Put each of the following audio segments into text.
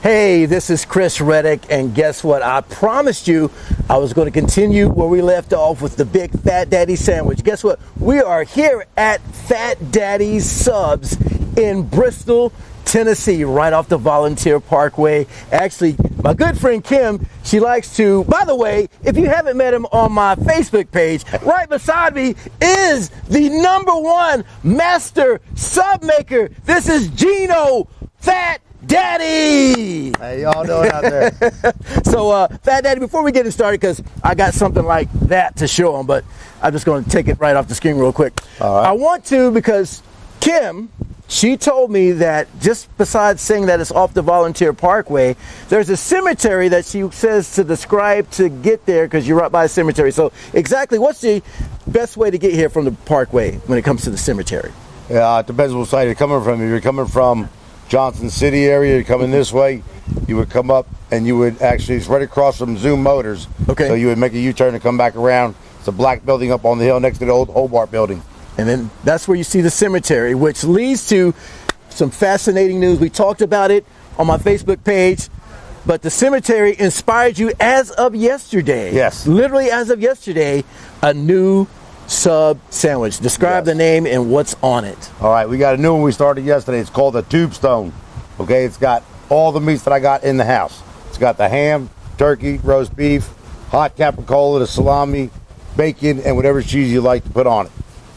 Hey, this is Chris Reddick, and guess what? I promised you I was going to continue where we left off with the big Phat Daddy sandwich. Guess what? We are here at Phat Daddy's Subs in Bristol, Tennessee, right off the Volunteer Parkway. Actually, my good friend Kim, she likes to, by the way, if you haven't met him on my Facebook page, right beside me is the #1 master sub maker. This is Gino Phat Daddy. Hey, y'all doing out there? So, Phat Daddy, before we get it started, because I got something like that to show them, but I'm just going to take it right off the screen real quick. All right. I want to, because Kim, she told me that just besides saying that it's off the Volunteer Parkway, there's a cemetery that she says to describe to get there, because you're right by a cemetery. So exactly what's the best way to get here from the Parkway when it comes to the cemetery? Yeah, it depends what side you're coming from. If you're coming from Johnson City area, you're coming this way, you would come up and you would actually, it's right across from Zoom Motors. Okay. So you would make a U-turn and come back around. It's a black building up on the hill next to the old Hobart building. And then that's where you see the cemetery, which leads to some fascinating news. We talked about it on my Facebook page, but the cemetery inspired you as of yesterday. Yes. Literally as of yesterday, a new sub sandwich. Describe the name and what's on it. All right, we got a new one we started yesterday. It's called the Tombstone. Okay, it's got all the meats that I got in the house. It's got the ham, turkey, roast beef, hot capicola, the salami, bacon, and whatever cheese you like to put on it.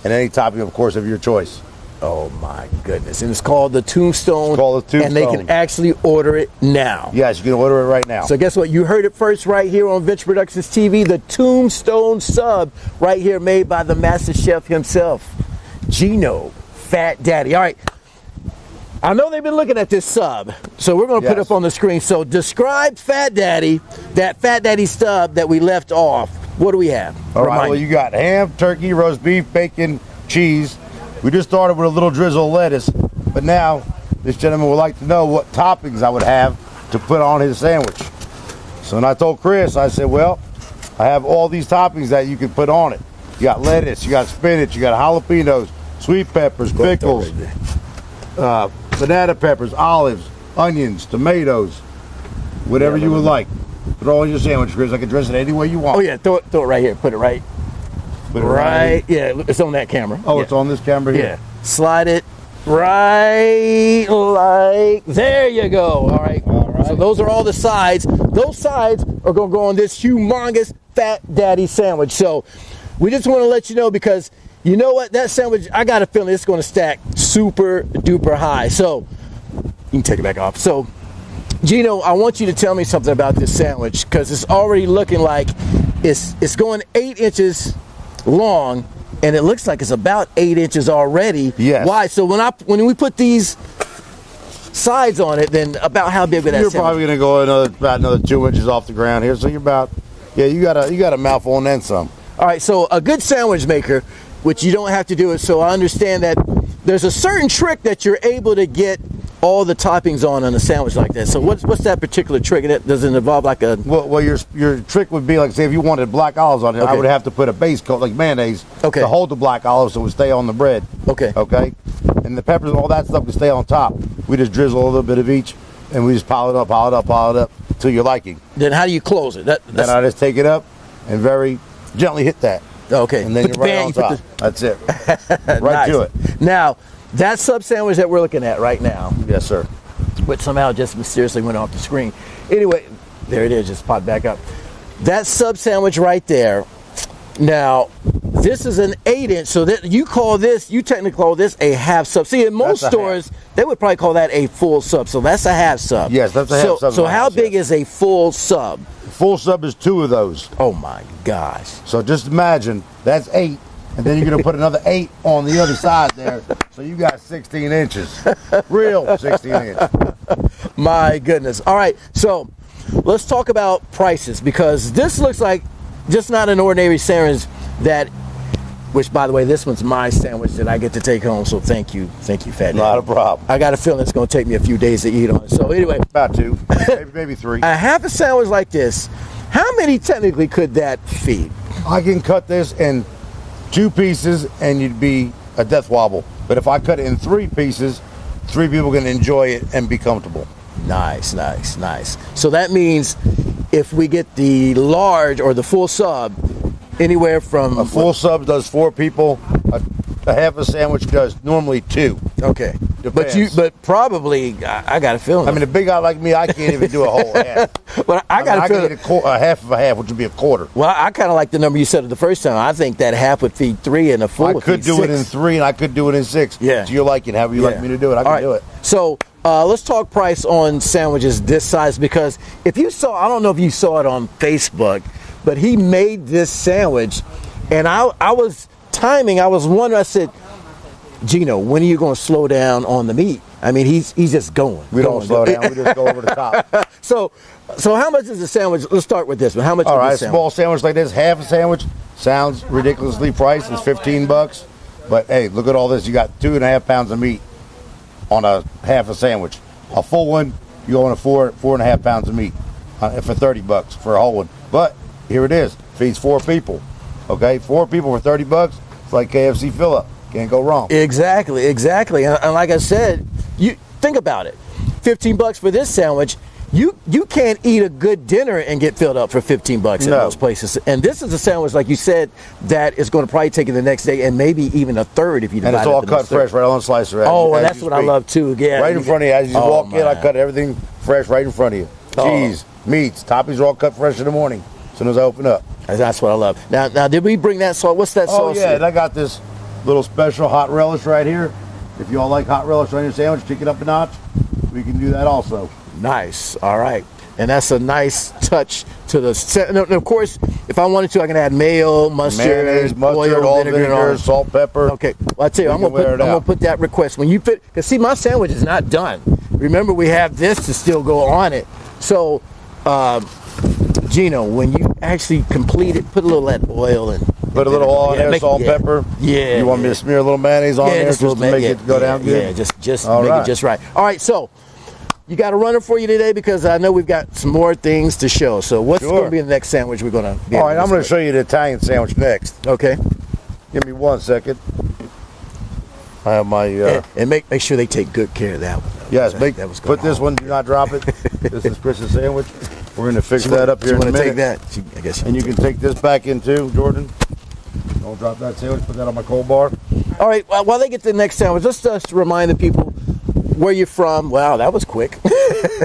And any topping, of course, of your choice. Oh my goodness. And it's called the Tombstone. It's called the Tombstone. And they can actually order it now. Yes, you can order it right now. So guess what? You heard it first right here on Venture Productions TV. The Tombstone sub right here, made by the master chef himself, Gino Phat Daddy. All right. I know they've been looking at this sub, so we're going to put it up on the screen. So describe Phat Daddy, that Phat Daddy sub that we left off. What do we have? All right, well, you got ham, turkey, roast beef, bacon, cheese. We just started with a little drizzle of lettuce, but now this gentleman would like to know what toppings I would have to put on his sandwich. So when I told Chris, I said, well, I have all these toppings that you can put on it. You got lettuce, you got spinach, you got jalapenos, sweet peppers, pickles, banana peppers, olives, onions, tomatoes, whatever you would like. Put it all on your sandwich, Chris. I can dress it any way you want. Oh yeah, throw it right here. Put it right. Put it right. Yeah, it's on that camera. Oh, it's on this camera here? Yeah. Slide it right like, there you go. All right. So those are all the sides. Those sides are going to go on this humongous Phat Daddy sandwich. So we just want to let you know, because you know what? That sandwich, I got a feeling it's going to stack super duper high. So you can take it back off. So Gino, I want you to tell me something about this sandwich, because it's already looking like it's going 8 inches long, and it looks like it's about 8 inches already. Yes. Why? So when we put these sides on it, then about how big would that You're sandwich? probably going to go about another 2 inches off the ground here. So you're about, yeah, you got a mouthful and then some. All right, so a good sandwich maker, which you don't have to do it, so I understand that there's a certain trick that you're able to get all the toppings on a sandwich like that. So what's that particular trick? Does it involve like a... Well, your trick would be, like, say, if you wanted black olives on it, I would have to put a base coat, like mayonnaise, to hold the black olives so it would stay on the bread. Okay. And the peppers and all that stuff would stay on top. We just drizzle a little bit of each, and we just pile it up, to your liking. Then how do you close it? Then I just take it up and very gently hit that. Okay. And then you're right on top. That's it. Right to it. Now, that sub sandwich that we're looking at right now. Yes, sir. Which somehow just mysteriously went off the screen. Anyway, there it is, just popped back up. That sub sandwich right there. Now, this is an 8-inch, so that you technically call this a half sub. See, in most stores, they would probably call that a full sub. So that's a half sub. Yes, that's a half sub. So how big is a full sub? Full sub is 2 of those. Oh my gosh. So just imagine, that's 8. And then you're going to put another 8 on the other side there. So you got 16 inches. Real 16 inches. My goodness. All right, so let's talk about prices, because this looks like just not an ordinary sandwich which, by the way, this one's my sandwich that I get to take home. So thank you, Phat Daddy. Not a problem. I got a feeling it's going to take me a few days to eat on it. So anyway. About 2, maybe 3. A half a sandwich like this, how many technically could that feed? I can cut this in 2 pieces and you'd be a death wobble. But if I cut it in 3 pieces, 3 people can enjoy it and be comfortable. Nice, nice, nice. So that means if we get the large or the full sub, anywhere from a full sub does 4 people. A half a sandwich does normally 2. Okay. Depends. But probably I got a feeling. I mean, a big guy like me, I can't even do a whole half. But I got a feeling. I can eat a half of a half, which would be a quarter. Well, I kind of like the number you said the first time. I think that half would feed 3 and a full would feed 6. I could do it in 3 and I could do it in 6. Yeah. So you're liking however you like me to do it. I can do it. So let's talk price on sandwiches this size, because if you saw, I don't know if you saw it on Facebook, but he made this sandwich, and I was timing. I was wondering. I said, Gino, when are you going to slow down on the meat? I mean, he's just going. We don't slow down. We just go over the top. So how much is the sandwich? Let's start with this one. How much? All right, is a small sandwich like this, half a sandwich, sounds ridiculously priced. It's $15, but hey, look at all this. You got 2.5 pounds of meat on a half a sandwich. A full one, you go on a 4.5 pounds of meat for $30 for a whole one. But here it is, feeds 4 people. Okay, 4 people for $30. It's like KFC fill-up. Can't go wrong. Exactly. And like I said, you think about it. $15 for this sandwich. You can't eat a good dinner and get filled up for $15 in most places. And this is a sandwich, like you said, that is going to probably take you the next day and maybe even a third if you divide it. And it's all cut fresh right on the slicer. Oh, and that's what I love too. Yeah, right in front of you. As you walk in, I cut everything fresh right in front of you. Cheese, meats, toppings are all cut fresh in the morning as soon as I open up. That's what I love. Now, did we bring that sauce? What's that sauce? Oh, yeah, and I got this little special hot relish right here. If you all like hot relish on your sandwich, kick it up a notch. We can do that also. Nice. All right. And that's a nice touch to the. And of course, if I wanted to, I can add mayo, mustard, oil, all vinegar, salt, pepper. Okay. Well, I tell you, I'm gonna put that request when you fit. Because see, my sandwich is not done. Remember, we have this to still go on it. So, Gino, when you actually complete it, put a little of that oil and. Put a little oil in there, salt, pepper. Yeah. You want me to smear a little mayonnaise on there just to make it go down good? Yeah, just make it just right. All right, so you got a runner for you today because I know we've got some more things to show. So what's going to be the next sandwich we're going to be? All right, I'm going to show you the Italian sandwich next. Okay. Give me 1 second. I have my... and make sure they take good care of that one. Yes, put this one, do not drop it. This is Chris's sandwich. We're going to fix that up here in a minute. You want to take that? I guess. And you can take this back in too, Jordan. Don't drop that sandwich. Put that on my cold bar. All right. Well, while they get to the next sandwich, let's just remind the people where you're from. Wow, that was quick.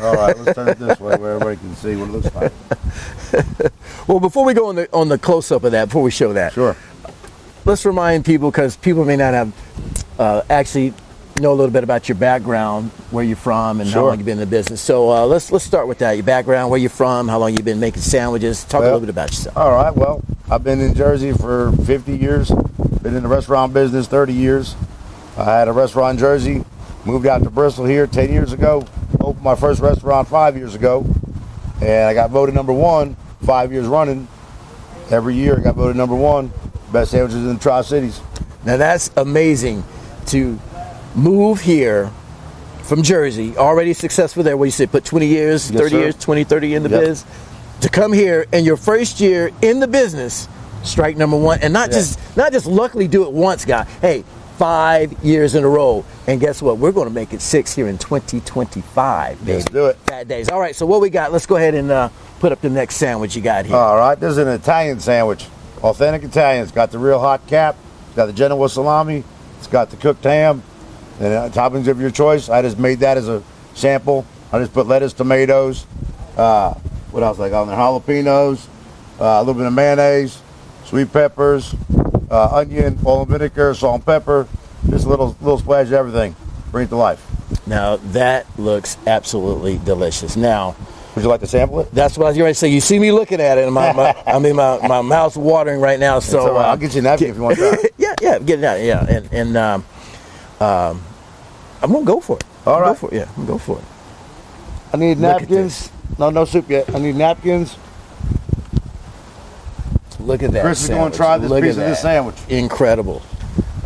All right. Let's turn it this way where everybody can see what it looks like. Well, before we go on the close-up of that, before we show that, sure. Let's remind people, because people may not have actually know a little bit about your background, where you're from, and how long you've been in the business. So let's start with that. Your background, where you're from, how long you've been making sandwiches. Talk a little bit about yourself. All right. Well, I've been in Jersey for 50 years. Been in the restaurant business 30 years. I had a restaurant in Jersey. Moved out to Bristol here 10 years ago. Opened my first restaurant 5 years ago. And I got voted #1 5 years running. Every year I got voted #1. Best sandwiches in the Tri-Cities. Now that's amazing to move here from Jersey, already successful there, where you said put 20 years, 30 years, 20, 30 in the biz, to come here and your first year in the business, strike #1, and not just luckily do it once, guy. Hey, 5 years in a row, and guess what? We're going to make it 6 here in 2025, baby. Let's do it. Bad days. All right, so what we got? Let's go ahead and put up the next sandwich you got here. All right, this is an Italian sandwich, authentic Italian. It's got the real hot cap, it's got the Genoa salami, it's got the cooked ham, and toppings of your choice. I just made that as a sample. I just put lettuce, tomatoes, what else I got on there? Jalapenos, a little bit of mayonnaise, sweet peppers, onion, oil and vinegar, salt and pepper, just a little splash of everything. Bring it to life. Now that looks absolutely delicious. Now, would you like to sample it? That's what I was going to say. You see me looking at it, and my mouth's watering right now. So I'll get you a napkin if you want that. yeah, get it out. Yeah, and I'm gonna go for it. All right. I'm gonna go for it. I need napkins. No soup yet. I need napkins. Look at that. Chris is going to try this piece of this sandwich. Incredible.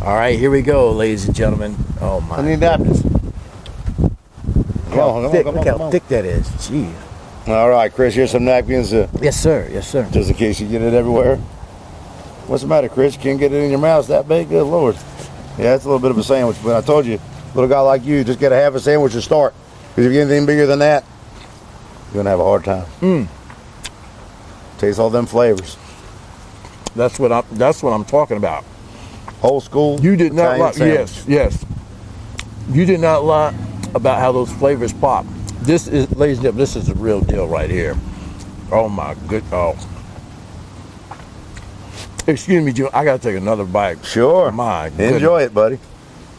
All right, here we go, ladies and gentlemen. Oh my! I need napkins. Look how thick that is. Gee. All right, Chris, here's some napkins. Yes, sir. Yes, sir. Just in case you get it everywhere. What's the matter, Chris? You can't get it in your mouth that big? Good Lord. Yeah, it's a little bit of a sandwich, but I told you, little guy like you, just get a half a sandwich to start. Because if you get anything bigger than that, you're gonna have a hard time. Taste all them flavors. That's what I'm talking about. Old school. You did not lie. Italian Yes, yes. You did not lie about how those flavors pop. This is, ladies and gentlemen, this is the real deal right here. Oh my good. Oh. Excuse me, June. I gotta take another bite. Sure. My goodness. Enjoy it, buddy.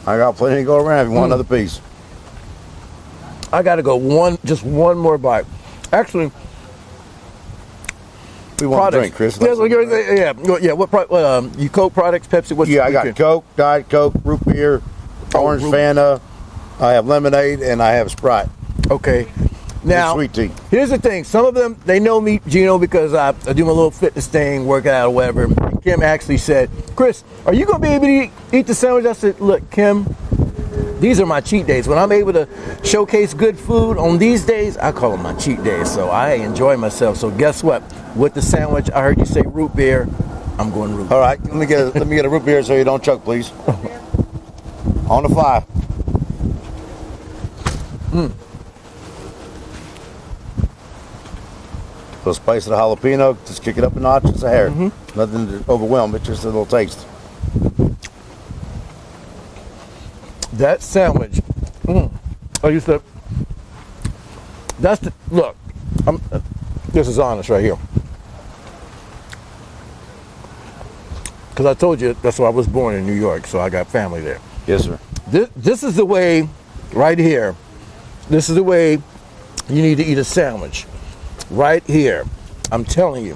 I got plenty to go around if you want another piece. I gotta go just one more bite. Actually, We want to drink, Chris. Yes, yeah. What you Coke products, Pepsi? What? Yeah, I got Coke, Diet Coke, root beer, orange Fanta. I have lemonade and I have Sprite. Okay. Now, sweet tea. Here's the thing. Some of them, they know me, Gino, because I do my little fitness thing, working out or whatever. Kim actually said, Chris, are you going to be able to eat the sandwich? I said, look, Kim, these are my cheat days. When I'm able to showcase good food on these days, I call them my cheat days. So I enjoy myself. So guess what? With the sandwich, I heard you say root beer. I'm going root beer. All right, let me get a root beer so you don't choke, please. On the fly. So spice of the jalapeno, just kick it up a notch, just a hair. Nothing to overwhelm it, just a little taste. That sandwich. I used to. That's the look. This is honest right here. Because I told you that's why I was born in New York, so I got family there. Yes, sir. This is the way, right here. This is the way you need to eat a sandwich. Right here. I'm telling you.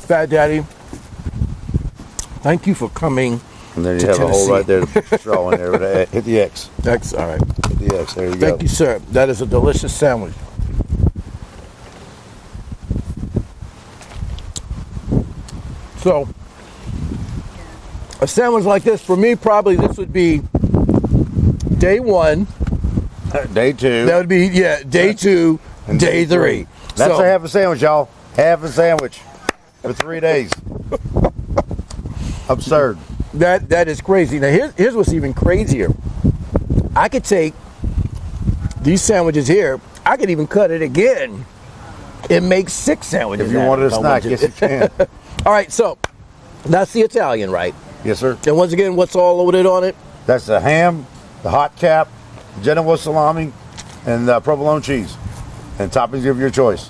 Fat Daddy, thank you for coming. And then you to have Tennessee. a hole right there to straw in there. Hit the X. X, all right. Hit the X. There you go. Thank you, sir. That is a delicious sandwich. So, a sandwich like this, for me, probably this would be day one. Day two. That would be, day two, And day three. That's So, a half a sandwich, y'all. Half a sandwich for 3 days. Absurd. that is crazy. Now, here's what's even crazier. I could take these sandwiches here, I could even cut it again and make 6 sandwiches. If you out wanted of a it, I snack, want yes, to. you can. All right, so that's the Italian, right? Yes, sir. And once again, what's all loaded on it? That's the ham, the hot cap, Genoa salami, and provolone cheese. And toppings of your choice.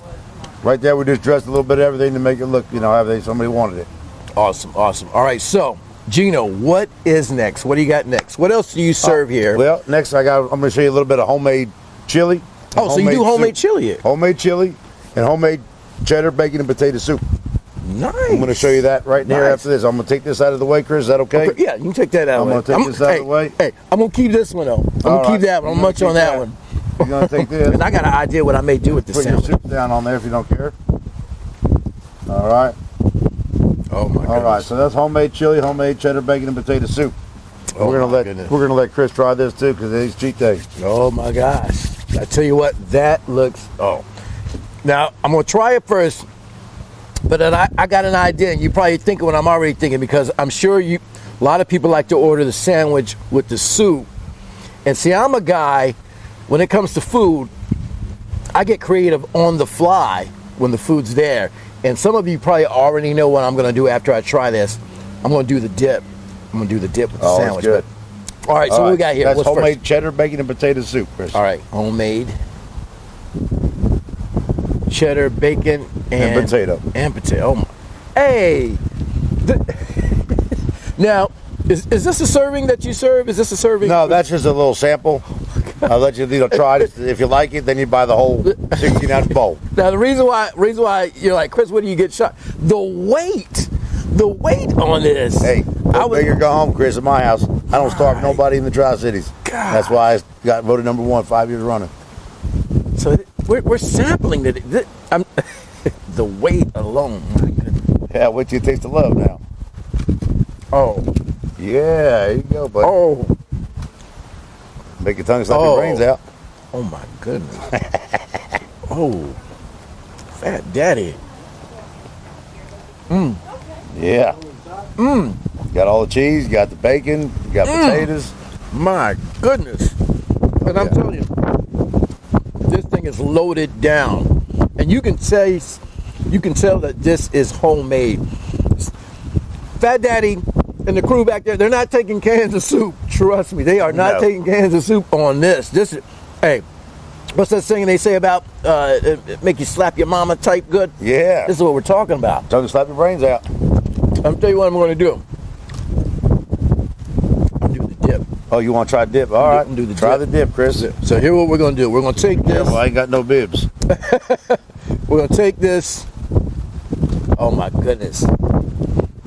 Right there, we just dressed a little bit of everything to make it look, how somebody wanted it. Awesome. All right, so Gino, what is next? What do you got next? What else do you serve here? Well, next I'm going to show you a little bit of homemade chili. Oh, so you do homemade chili here? Homemade chili and homemade cheddar, bacon, and potato soup. Nice. I'm going to show you that right here after this. I'm going to take this out of the way, Chris. Is that okay? Yeah, you can take that out of the way. I'm going to take this out of the way. Hey, I'm going to keep this one, though. I'm going to keep that one. I'm munch on that one. You're going to take this. And I got an idea what I may do with this Put sandwich. your soup down on there if you don't care. All right. Oh, my goodness. All right, so that's homemade chili, homemade cheddar, bacon, and potato soup. Oh, we're my going to let Chris try this, too, because it's cheat day. Oh, my gosh. I tell you what, that looks... Oh. Now, I'm going to try it first. But then I got an idea, and you probably thinking what I'm already thinking, because I'm sure a lot of people like to order the sandwich with the soup. And see, I'm a guy, when it comes to food, I get creative on the fly when the food's there. And some of you probably already know what I'm going to do after I try this. I'm going to do the dip. I'm going to do the dip with the sandwich. Good. But, all right, so what we got here? That's What's homemade first? cheddar, bacon, and potato soup, Chris. All right, homemade cheddar, bacon, And potato. And potato. Oh my. Hey! Now, is this a serving that you serve? Is this a serving? No, that's just a little sample. I'll let you try it. If you like it, then you buy the whole 16-ounce bowl. Now, the reason why you're like, Chris, what do you get shot? The weight on this. Hey, go big or go home, Chris, at my house. I don't starve nobody in the Tri-Cities. That's why I got voted number 1 5 years running. So we're sampling the weight alone. My goodness. Yeah, wait till you taste the love now. Oh. Yeah, there you go, buddy. Oh. Make your tongue slap your brains out. Oh, my goodness. Oh. Fat Daddy. Yeah. Got all the cheese, you got the bacon, you got potatoes. My goodness. And I'm telling you, this thing is loaded down, and you can tell that this is homemade. Fat Daddy and the crew back there, they're not taking cans of soup. Trust me, they are not taking cans of soup on this. This is, hey, what's that saying they say about make you slap your mama type good? Yeah. This is what we're talking about. Tell you to slap your brains out. I'll tell you what I'm going to do. I'll do the dip. Oh, you want to try dip? All right. Do the try dip. the dip, Chris. So here's what we're going to do. We're going to take this. Yeah, well, I ain't got no bibs. We're going to take this. Oh, my goodness.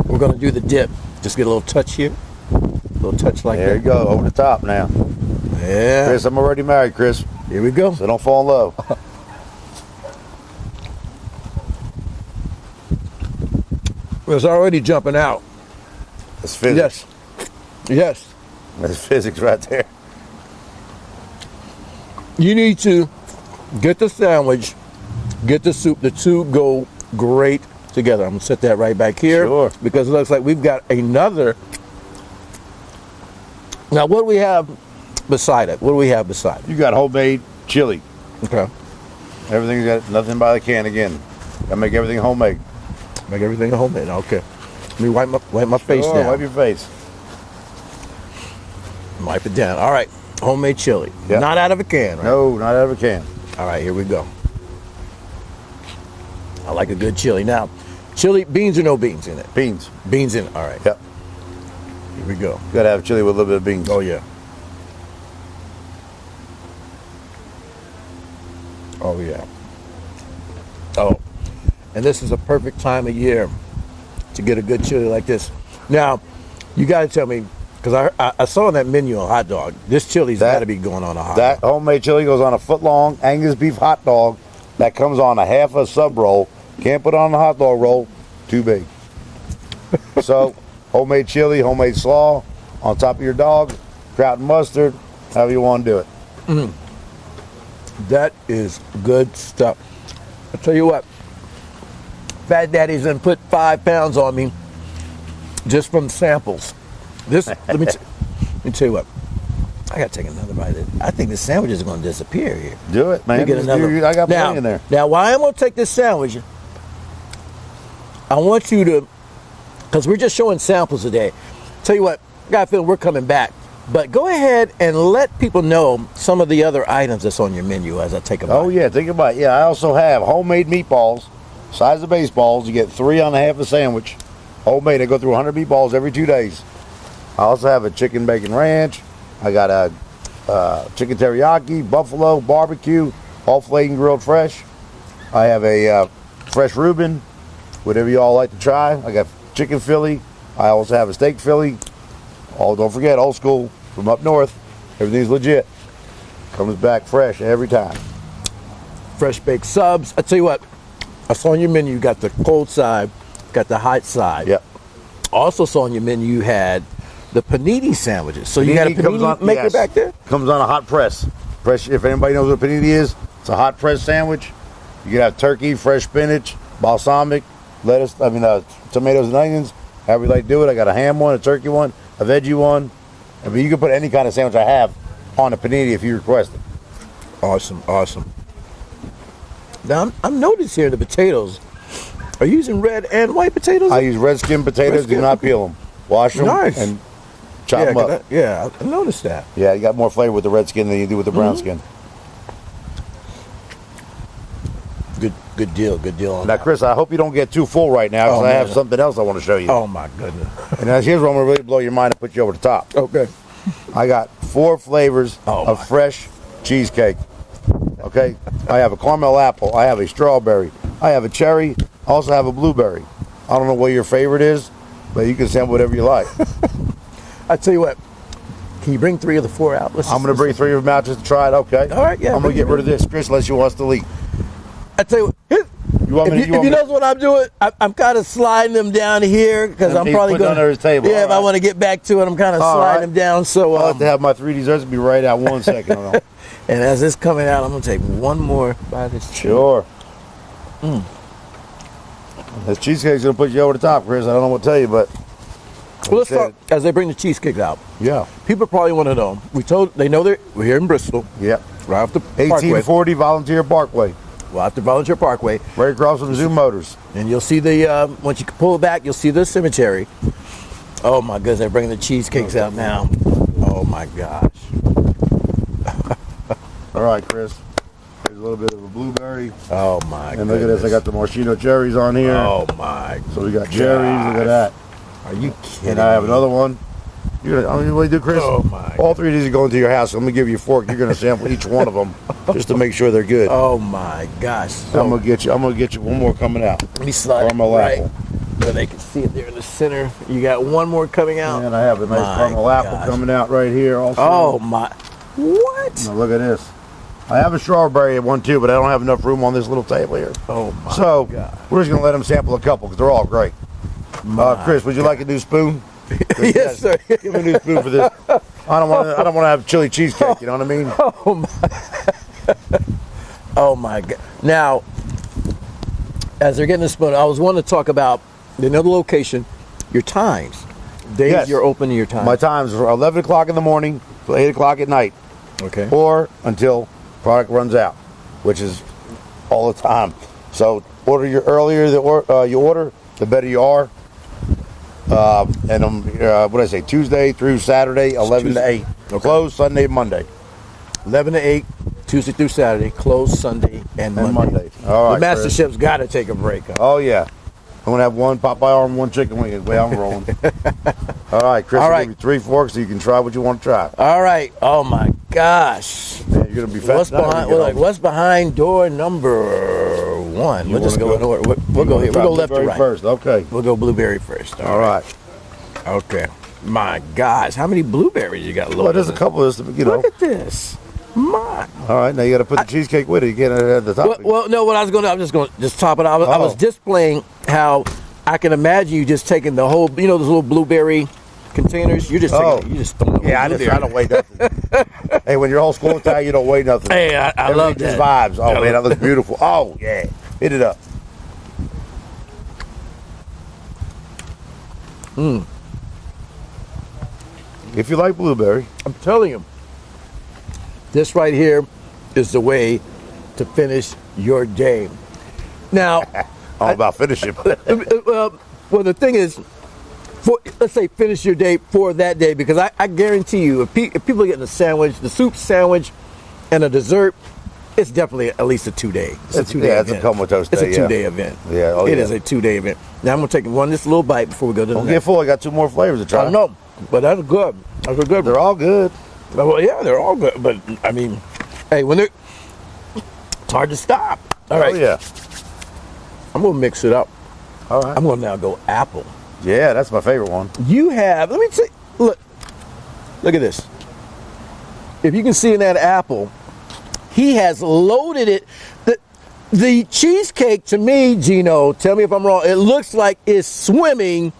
We're going to do the dip. Just get a little touch here. A little touch like that. There you go. Over the top now. Yeah. Chris, I'm already married, Chris. Here we go. So don't fall in love. It's already jumping out. That's physics. Yes. That's physics right there. You need to get the sandwich, get the soup. The two go great together. I'm going to set that right back here. Sure. Because it looks like we've got another. Now, what do we have beside it? What do we have beside it? You got homemade chili. Okay. Everything's got nothing by the can again. I make everything homemade. Make everything homemade. Okay. Let me wipe my face Sure, down. wipe your face. Wipe it down. All right. Homemade chili. Yep. Not out of a can, right? No, not out of a can. All right, here we go. I like a good chili. Now, chili, beans or no beans in it? Beans. Beans in it. All right. Yep. Here we go. You gotta have chili with a little bit of beans. Oh, yeah. Oh, yeah. Oh, and this is a perfect time of year to get a good chili like this. Now, you got to tell me, because I saw on that menu a hot dog. This chili's got to be going on a hot That dog. homemade chili goes on a foot-long Angus beef hot dog that comes on a half a sub roll. Can't put on a hot dog roll. Too big. So, homemade chili, homemade slaw on top of your dog, kraut and mustard, however you want to do it. Mm. That is good stuff. I'll tell you what, Fat Daddy's done put 5 pounds on me just from samples. This, let me tell you what, I got to take another bite. I think this sandwich is going to disappear here. Do it, man. Get another. I got now, plenty in there. Now, while I'm going to take this sandwich, I want you to, because we're just showing samples today. Tell you what, I got a feeling we're coming back. But go ahead and let people know some of the other items that's on your menu as I take a bite. Oh, yeah, take a bite. Yeah, I also have homemade meatballs, size of baseballs. You get 3 on a half a sandwich. Homemade. I go through 100 meatballs every 2 days. I also have a chicken bacon ranch. I got a chicken teriyaki, buffalo, barbecue, all flayed and grilled fresh. I have a fresh Reuben, whatever you all like to try. I got chicken Philly. I also have a steak Philly. Oh, don't forget, old school from up north. Everything's legit. Comes back fresh every time. Fresh baked subs. I tell you what, I saw on your menu you got the cold side, got the hot side. Yep. Also saw on your menu you had the panini sandwiches. So you got a comes panini on, maker yes, back there? Comes on a hot press. If anybody knows what panini is, it's a hot press sandwich. You can have turkey, fresh spinach, balsamic, lettuce, tomatoes and onions. However you like to do it. I got a ham one, a turkey one, a veggie one. I mean, you can put any kind of sandwich I have on a panini if you request it. Awesome, awesome. Now, I'm noticing here the potatoes. Are you using red and white potatoes? I use red skin potatoes. Do not peel them. Wash them and chop them up. I noticed that. Yeah, you got more flavor with the red skin than you do with the brown skin. Good deal on Now, that. Chris, I hope you don't get too full right now because I have something else I want to show you. Oh, my goodness. And now here's what I'm going to really blow your mind and put you over the top. Okay. I got 4 flavors Oh, of fresh cheesecake. Okay? I have a caramel apple. I have a strawberry. I have a cherry. I also have a blueberry. I don't know what your favorite is, but you can sample whatever you like. I tell you what, can you bring 3 of the 4 out? I'm going to bring 3 of them out just to try it, okay? All right, yeah. I'm going to get rid of this, Chris, unless you want us to leak. I tell you what, if you know what I'm doing, I'm kind of sliding them down here because I'm probably going under his table. Yeah, if I want to get back to it, I'm kind of sliding them down. So I'll have to have my 3 desserts be right out 1 second. And as it's coming out, I'm going to take one more bite of this. Sure. This cheesecake's going to put you over the top, Chris. I don't know what to tell you, but Well, let's talk as they bring the cheesecake out. Yeah. People probably want to know. They know we're here in Bristol. Yep. Right off the 1840 Volunteer Parkway. Well, after Volunteer Parkway. Right across from Zoom Motors. And you'll see once you pull it back, you'll see the cemetery. Oh my goodness, they're bringing the cheesecakes out now. Oh my gosh. All right, Chris. Here's a little bit of a blueberry. Oh my goodness. And look at this, I got the maraschino cherries on here. Oh my. So we got cherries, look at that. Are you kidding And I have me? another one. What do you do, Chris? Oh my. All three of these are going to your house. I'm going to give you a fork. You're going to sample each one of them just to make sure they're good. Oh my gosh. So, I'm going to get you one more coming out. let me slide it Caramel right apple. where they can see it there in the center. You got one more coming out. And I have a nice My caramel apple gosh. coming out right here also. Oh my. What? Now look at this. I have a strawberry one too, but I don't have enough room on this little table here. Oh my So God. we're just going to let them sample a couple because they're all great. Chris, would you like a new spoon? Yes, sir. Give me a new spoon for this. I don't want to have chili cheesecake. You know what I mean? Oh my. Oh my God. Now, as they're getting the spoon, I was wanting to talk about another location, your times. Days Yes. you're open and your times. My times are 11 o'clock in the morning till 8 o'clock at night, Okay. or until product runs out, which is all the time. So the earlier you order, the better you are. And what did I say? Tuesday through Saturday, 11 to 8. Okay. Closed Sunday, Monday. 11 to 8, Tuesday through Saturday, closed Sunday and Monday. All right, The Master Chef's got to take a break. Huh? Oh yeah, I'm gonna have one Popeye arm, one chicken wing. Is the way I'm rolling. All right, Chris. All I'll right. give you 3 forks so you can try what you want to try. All right. Oh my gosh. Man, you're gonna be fat. What's behind? What's behind door number 1? We'll just go in order. We'll go here. We'll go left to right. First, okay. We'll go blueberry first. All right. Okay. My gosh, how many blueberries you got loaded? Well, there's a couple of this, Look at this. My. All right, now you got to put the cheesecake with it. You can't add the topping. Well, no. What I was going to, I'm just going to just top it. I was displaying how I can imagine you just taking the whole, those little blueberry containers. You're just taking, you just throwing the I don't weigh nothing. Hey, when you're old school Italian, you don't weigh nothing. Hey, I love Everything that. just vibes. Oh man, that looks beautiful. Oh yeah, hit it up. If you like blueberry, I'm telling you, this right here is the way to finish your day. Now, all about finishing. well, the thing is, let's say finish your day for that day, because I guarantee you, if people are getting a sandwich, the soup sandwich, and a dessert, it's definitely at least a 2-day. It's a 2-day event. it's a comatose day. It's a 2-day event. Yeah, It is a 2-day event. Now I'm gonna take this little bite before we go to the Don't next. get full. I got 2 more flavors to try. I know, but that's good. That's a good. They're all good. Well, yeah, they're all good. But I mean, hey, it's hard to stop. All right. Oh yeah. I'm gonna mix it up. All right. I'm gonna now go apple. Yeah, that's my favorite one. You have. Let me see. Look at this. If you can see in that apple, he has loaded it. The cheesecake, to me, Gino, tell me if I'm wrong, it looks like it's swimming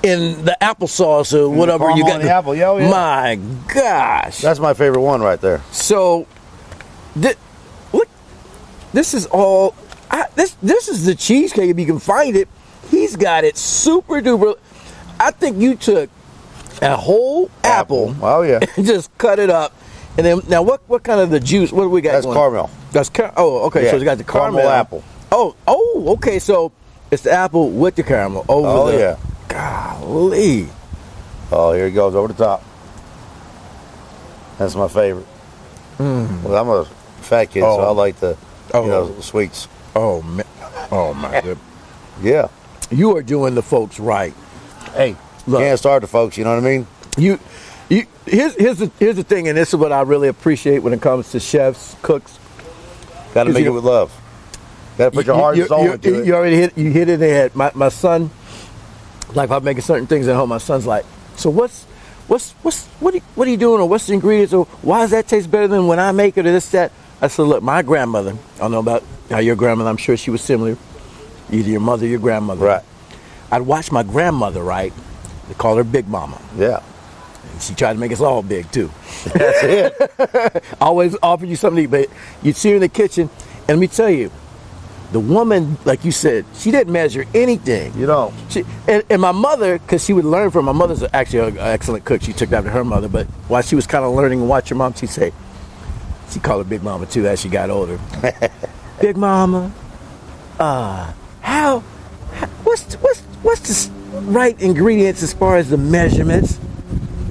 in the applesauce or whatever you got. The apple, yeah. My gosh. That's my favorite one right there. So, look, this is all, this is the cheesecake, if you can find it. He's got it super duper. I think you took a whole apple. Oh yeah. And just cut it up. And then, now what kind of the juice, what do we got That's going? caramel. That's okay. Yeah. So it's got the caramel apple. Oh, okay. So it's the apple with the caramel over yeah. Golly. Oh, here it goes over the top. That's my favorite. Well, I'm a fat kid, so I like the sweets. Oh man. Oh my goodness. Yeah. You are doing the folks right. Hey, look, can't start the folks. You know what I mean? Here's the thing, and this is what I really appreciate when it comes to chefs, cooks. Got to make it with love. Got to put your heart and soul into it. You already hit it in the head. My son, like if I'm making certain things at home, my son's like, so what are you doing, or what's the ingredients, or why does that taste better than when I make it, or this, that? I said, look, my grandmother, I don't know about how your grandmother, I'm sure she was similar, either your mother or your grandmother. Right. I'd watch my grandmother, right? They call her Big Mama. Yeah. And she tried to make us all big, too. That's it. Always offer you something to eat, but you'd see her in the kitchen, and let me tell you, the woman, like you said, she didn't measure anything. You know. And my mother, because she would learn from my mother's actually an excellent cook. She took after her mother, but while she was kind of learning and watching her mom, she'd say, she called her Big Mama too as she got older. Big Mama, what's the right ingredients as far as the measurements?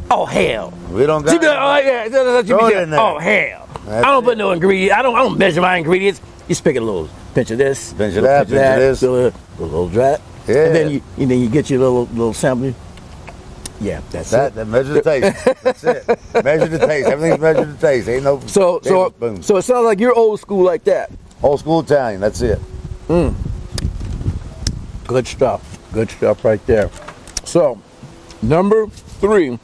Oh hell, We don't got. oh it in there. Oh hell, That's I don't put no ingredients. I don't measure my ingredients. You just pick a little pinch of this, Pinch of that, pinch of this. a little that, Yeah. and then you get your little sample. Yeah, that's it. That measure the taste. That's it. Measure the taste. Everything's measured the taste. Ain't no. So tablespoons. it sounds like you're old school like that. Old school Italian. That's it. Good stuff. Good stuff right there. So, number 3.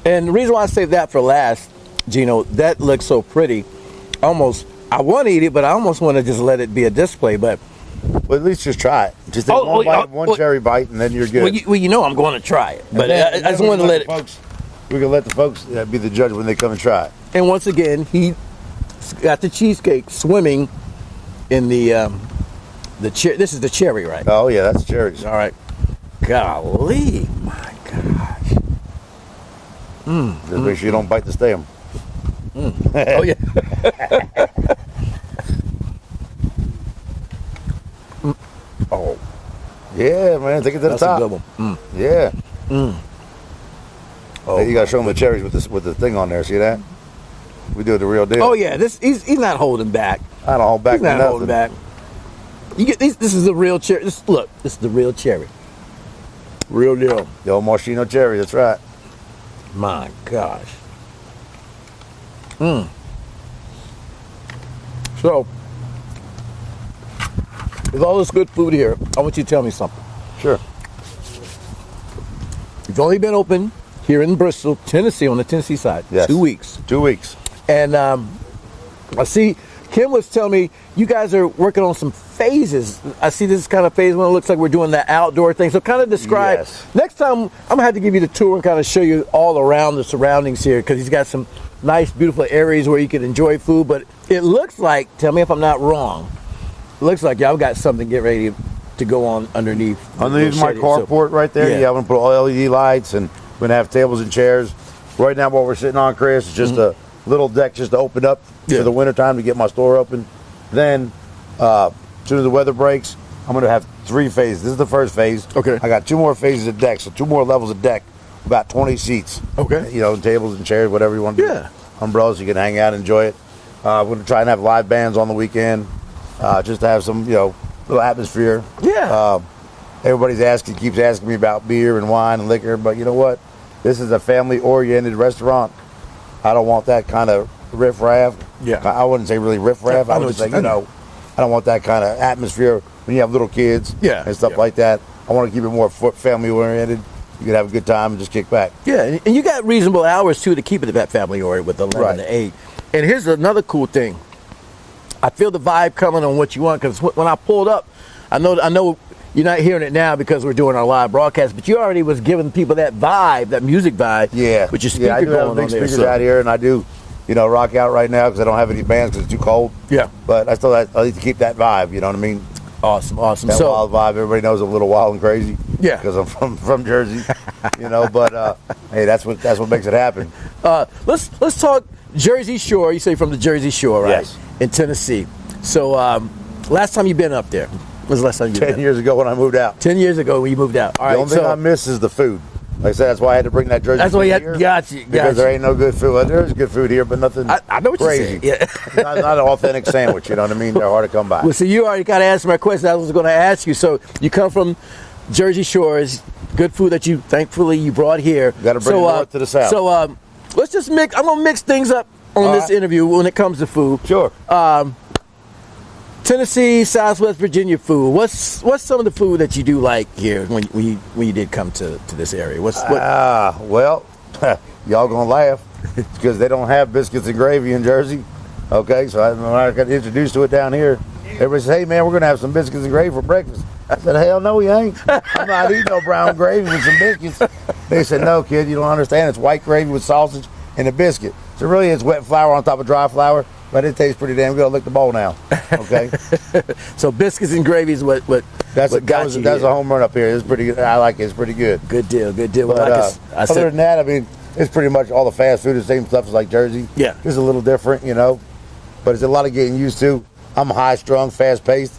And the reason why I say that for last, Gino, that looks so pretty. I want to eat it, but I almost want to just let it be a display. But Well, at least just try it. Just take one bite, one cherry bite, and then you're good. well, you know I'm going to try it. But then, I just want to let it. Folks, we can let the folks be the judge when they come and try it. And once again, he got the cheesecake swimming in the this is the cherry, right? Oh yeah, that's cherries. All right. Golly, my gosh. Just make sure you don't bite the stem. Oh yeah. Oh, Yeah, man, take it to the that's top. a good one. Yeah. Oh, Hey, you gotta show them the cherries with the thing on there. See that? We do it the real deal. oh yeah. He's not holding back. I don't hold back He's to not nothing. holding back. You get these. This is the real cherry. This is the real cherry. Real deal. The old Maraschino cherry. That's right. My gosh. So, with all this good food here, I want you to tell me something. Sure. You've only been open here in Bristol, Tennessee, on the Tennessee side, Yes. 2 weeks. 2 weeks. And I see Kim was telling me you guys are working on some phases. I see this kind of phase when it looks like we're doing the outdoor thing. So kind of describe. Yes. Next time, I'm going to have to give you the tour and kind of show you all around the surroundings here because he's got some nice, beautiful areas where you can enjoy food. But it looks like, tell me if I'm not wrong, it looks like y'all got something get ready to go on underneath. Underneath my carport right there, yeah, I'm gonna put all LED lights and we're gonna have tables and chairs. Right now, what we're sitting on, Chris, is just a little deck just to open up for the winter time to get my store open. Then, as soon as the weather breaks, I'm gonna have 3 phases. This is the first phase. Okay. I got 2 more phases of deck, so 2 more levels of deck. About 20 seats. Okay. You know, tables and chairs, whatever you want to do. Yeah. Umbrellas, you can hang out, enjoy it. We're gonna try and have live bands on the weekend, just to have some, little atmosphere. Yeah. Everybody's keeps asking me about beer and wine and liquor, but you know what? This is a family-oriented restaurant. I don't want that kind of riff-raff. Yeah. I wouldn't say really riff-raff. I would just say, I don't want that kind of atmosphere when you have little kids and stuff like that. I want to keep it more family-oriented. You can have a good time and just kick back. Yeah, and you got reasonable hours, too, to keep it that family-oriented with 11 to 8. And here's another cool thing. I feel the vibe coming on what you want because when I pulled up, I know you're not hearing it now because we're doing our live broadcast, but you already was giving people that vibe, that music vibe. Yeah. With your speaker I do going have big on there. speakers out here, and I do, rock out right now because I don't have any bands because it's too cold. Yeah. But I need to keep that vibe, you know what I mean? Awesome. That wild vibe. Everybody knows I'm a little wild and crazy. Yeah. Because I'm from Jersey, But hey, that's what makes it happen. Let's talk Jersey Shore. You say from the Jersey Shore, right? Yes. In Tennessee. So last time you've been up there? When was the last time you've been? 10 years ago when I moved out. 10 years ago when you moved out. All right. The only thing I miss is the food. Like I said, that's why I had to bring that Jersey. That's why you had here, got you. Because there ain't no good food. Well, there is good food here, but nothing I know what crazy. you're saying. Yeah. not an authentic sandwich. You know what I mean? They're hard to come by. Well, so you already got to answer my question. I was going to ask you. So you come from Jersey Shores, good food that you thankfully you brought here. Got to bring it north to the south. So let's just mix. I'm going to mix things up on this interview when it comes to food. Sure. Tennessee, Southwest Virginia food. What's some of the food that you do like here when you did come to this area? Well, y'all gonna laugh because they don't have biscuits and gravy in Jersey. Okay, so when I got introduced to it down here, everybody said, "Hey man, we're gonna have some biscuits and gravy for breakfast." I said, "Hell no, we ain't. I'm not eating no brown gravy with some biscuits." They said, "No, kid, you don't understand. It's white gravy with sausage and a biscuit. So really, it's wet flour on top of dry flour. but it tastes pretty damn good. I'll lick the bowl now. Okay. So biscuits and gravy is what got you. That's a home run up here. It's pretty good. I like it. It's pretty good. Good deal. Good deal. But, Well, other than that, I mean, it's pretty much all the fast food, the same stuff as like Jersey. Yeah. Just a little different, you know. But it's a lot of getting used to. I'm high strung, fast paced.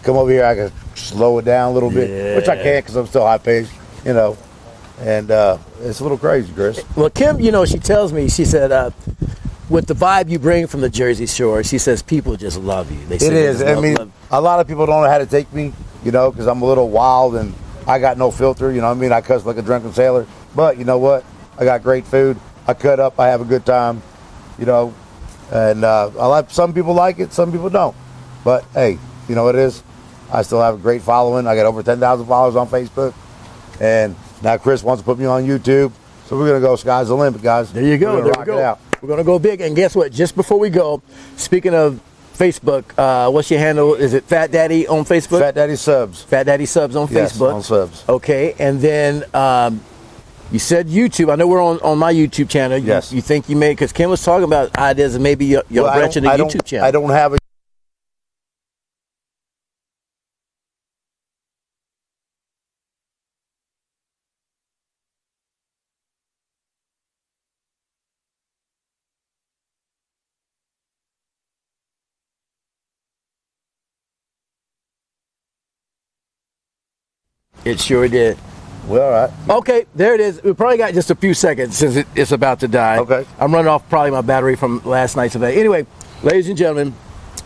Come over here, I can slow it down a little bit, which I can't because I'm still high paced, you know. And it's a little crazy, Chris. Well, Kim, you know, she tells me, she said, with the vibe you bring from the Jersey Shore, she says people just love you. They say it is. I mean, a lot of people don't know how to take me, you know, because I'm a little wild and I got no filter, you know what I mean? I cuss like a drunken sailor. But you know what? I got great food. I cut up. I have a good time, you know. And some people like it, some people don't. But hey, you know what it is? I still have a great following. I got over 10,000 followers on Facebook. And now Chris wants to put me on YouTube. So we're going to go sky's the limit, guys. There you go. There we go. We're going to go big. And guess what? Just before we go, speaking of Facebook, what's your handle? Is it Phat Daddy on Facebook? Phat Daddy Subs. Phat Daddy Subs on yes, Facebook. on Subs. Okay. And then you said YouTube. I know we're on my YouTube channel. Yes. You think you may, because Kim was talking about ideas and maybe you're branching a YouTube channel. I don't have a It sure did. Well, all right. Okay, there it is. We probably got just a few seconds since it's about to die. Okay. I'm running off probably my battery from last night's event. Anyway, ladies and gentlemen,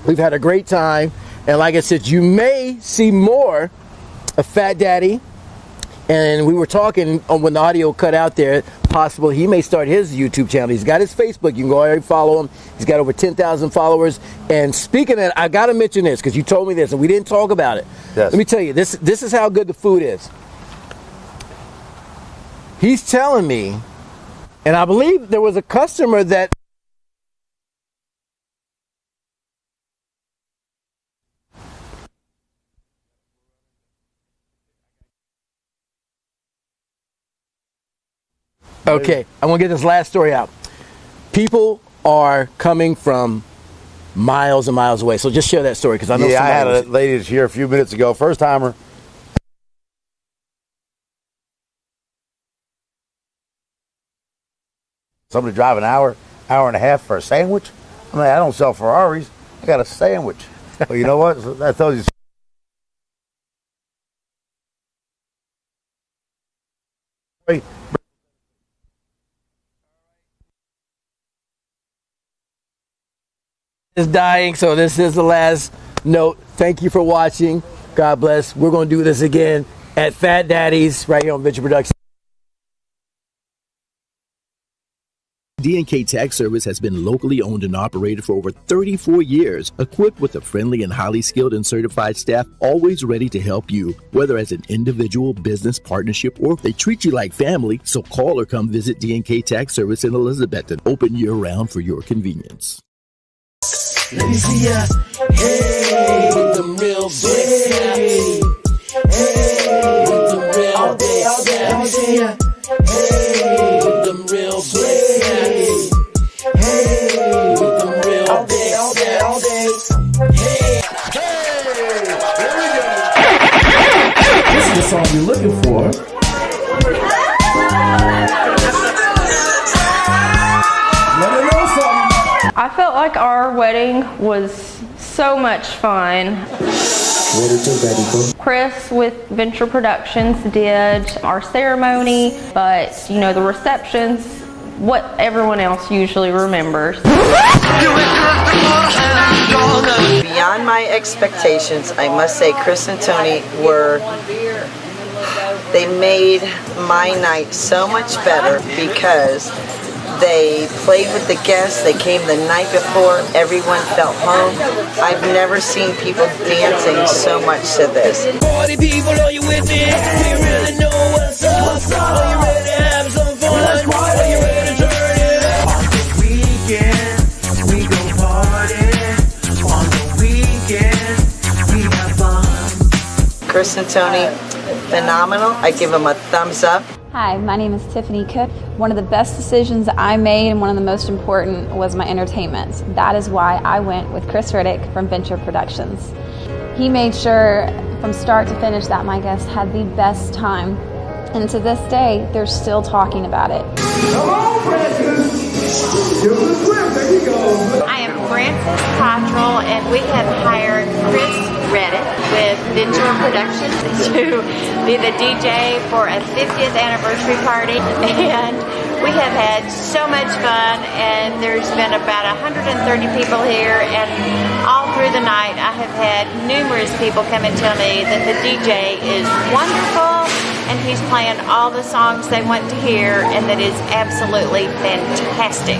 we've had a great time. And like I said, you may see more of Phat Daddy. And we were talking when the audio cut out there, possible he may start his YouTube channel. He's got his Facebook. You can go ahead and follow him. He's got over 10,000 followers. And speaking of that, I got to mention this because you told me this and we didn't talk about it. Yes. Let me tell you, this is how good the food is. He's telling me, and I believe there was a customer that okay, I'm gonna get this last story out. People are coming from miles and miles away. So just share that story because I know. Yeah, I had a lady that's here a few minutes ago, first timer. Somebody drive an hour and a half for a sandwich. I mean, I don't sell Ferraris. I got a sandwich. Well, you know what? That tells you. Is dying, so this is the last note. Thank you for watching. God bless. We're going to do this again at Phat Daddy's right here on Venture Productions. D&K Tax Service has been locally owned and operated for over 34 years, equipped with a friendly and highly skilled and certified staff, always ready to help you, whether as an individual, business, partnership, or if they treat you like family. So call or come visit D&K Tax Service in Elizabethton, open year-round for your convenience. Let me see ya. Hey, with them real big snaps. Hey, with them real big snaps. Let me see ya. Hey, with them real big snaps. Hey, with them real big snaps. All day. Hey, there we go. This is the song you're looking for. Let me know something. I felt like our wedding was so much fun. What did your daddy do? Chris with Venture Productions did our ceremony, but you know, the reception's what everyone else usually remembers. Beyond my expectations, I must say Chris and Tony they made my night so much better because they played with the guests. They came the night before. Everyone felt home. I've never seen people dancing so much to this. Party people, are you with me? Do you really know what's up? Are you ready to have some fun? Are you ready to turn it up? On the weekend, we go party. On the weekend, we have fun. Chris and Tony, phenomenal. I give them a thumbs up. Hi, my name is Tiffany Cook. One of the best decisions I made and one of the most important was my entertainment. That is why I went with Chris Riddick from Venture Productions. He made sure from start to finish that my guests had the best time. And to this day, they're still talking about it. Come on, Francis! Give us a script, there you go. I am Frances Cottrell, and we have hired Chris Reddick with Venture Productions to be the DJ for a 50th anniversary party. And we have had so much fun, and there's been about 130 people here, and all through the night I have had numerous people come and tell me that the DJ is wonderful and he's playing all the songs they want to hear, and that is absolutely fantastic.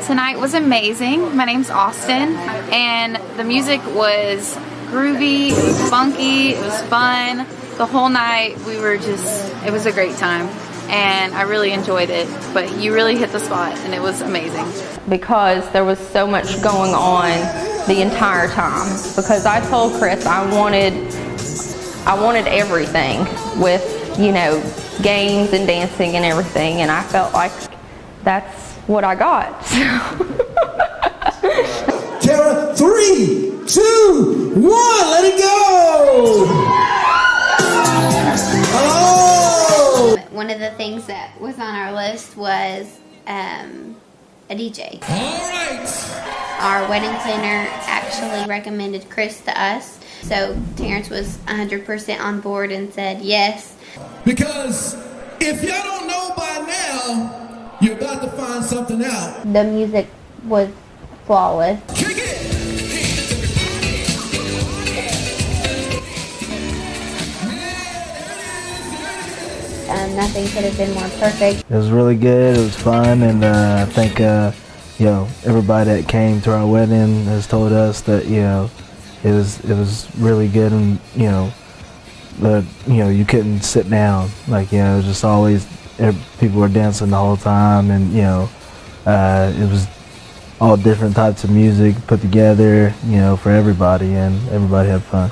Tonight was amazing. My name's Austin, and the music was groovy, it was funky, it was fun. The whole night it was a great time, and I really enjoyed it. But you really hit the spot, and it was amazing. Because there was so much going on the entire time. Because I told Chris I wanted everything with, you know, games and dancing and everything, and I felt like that's what I got. Tara, 3, 2, 1, let it go! Oh! One of the things that was on our list was a DJ. All right. Our wedding planner actually recommended Chris to us, so Terrence was 100% on board and said yes. Because if y'all don't know by now, you're about to find something out. The music was flawless. Kick it! Nothing could have been more perfect. It was really good. It was fun, and I think you know, everybody that came to our wedding has told us that, you know, it was really good, and you know, you couldn't sit down. Like, you know, it was just always people were dancing the whole time, and you know, it was all different types of music put together, you know, for everybody, and everybody had fun.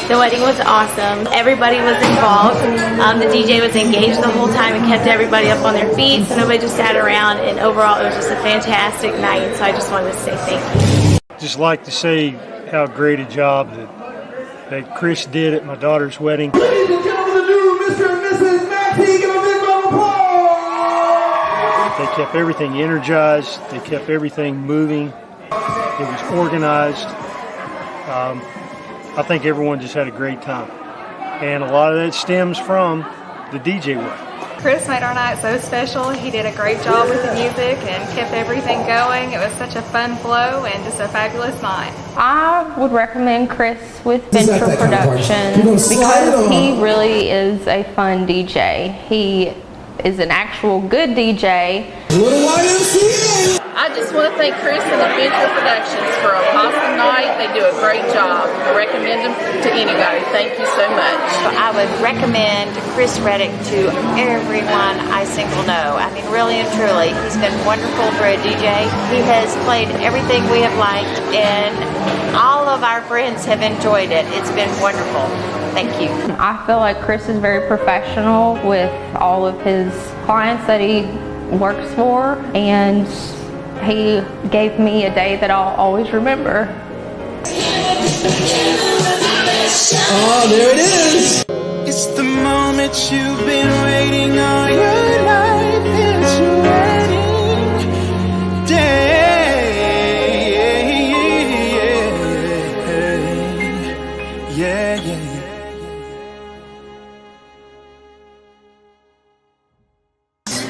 The wedding was awesome. Everybody was involved. The DJ was engaged the whole time and kept everybody up on their feet, so nobody just sat around, and overall it was just a fantastic night, so I just wanted to say thank you. Just like to say how great a job that Chris did at my daughter's wedding. Ladies and gentlemen, the new Mr. and Mrs. Maxie, give a big round of applause! They kept everything energized. They kept everything moving. It was organized. I think everyone just had a great time. And a lot of that stems from the DJ work. Chris made our night so special. He did a great job with the music and kept everything going. It was such a fun flow and just a fabulous night. I would recommend Chris with Venture Productions because he really is a fun DJ. He is an actual good DJ. I just want to thank Chris and Venture Productions for an awesome night. They do a great job. I recommend them to anybody. Thank you so much. I would recommend Chris Reddick to everyone I single know. I mean, really and truly, he's been wonderful for a DJ. He has played everything we have liked, and all of our friends have enjoyed it. It's been wonderful. Thank you. I feel like Chris is very professional with all of his clients that he works for, and he gave me a day that I'll always remember. Oh, there it is! It's the moment you've been waiting all your life. It's your wedding day. Yeah.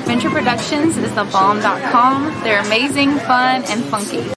Venture Productions is thebomb.com. They're amazing, fun, and funky.